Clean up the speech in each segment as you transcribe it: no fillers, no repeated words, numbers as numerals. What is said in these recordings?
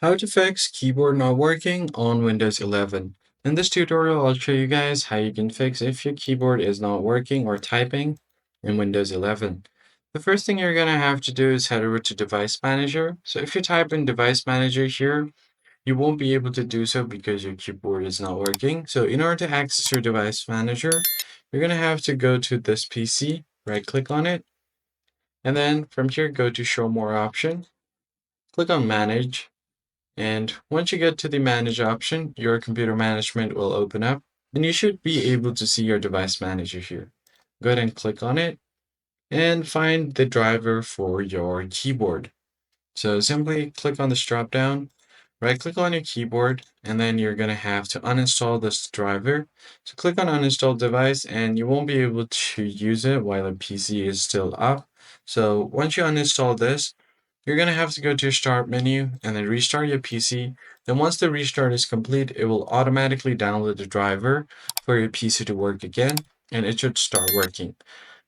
How to fix keyboard not working on Windows 11. In this tutorial, I'll show you guys how you can fix if your keyboard is not working or typing in Windows 11. The first thing you're going to have to do is head over to Device Manager. So if you type in Device Manager here, you won't be able to do so because your keyboard is not working. So in order to access your Device Manager, you're going to have to go to this PC, right click on it, and then from here go to Show More option, click on Manage. And once you get to the Manage option, your computer management will open up, and you should be able to see your device manager here. Go ahead and click on it and find the driver for your keyboard. So simply click on this drop down, right click on your keyboard, and then you're going to have to uninstall this driver. So click on Uninstall Device, and you won't be able to use it while the PC is still up. So once you uninstall this, you're going to have to go to your Start menu and then restart your PC. Then once the restart is complete, it will automatically download the driver for your PC to work again, and it should start working.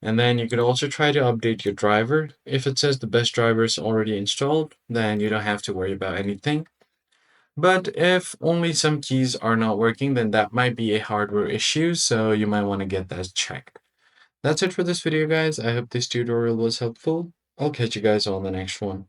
And then you could also try to update your driver. If it says the best driver is already installed, then you don't have to worry about anything. But if only some keys are not working, then that might be a hardware issue, so you might want to get that checked. That's it for this video, guys. I hope this tutorial was helpful. I'll catch you guys on the next one.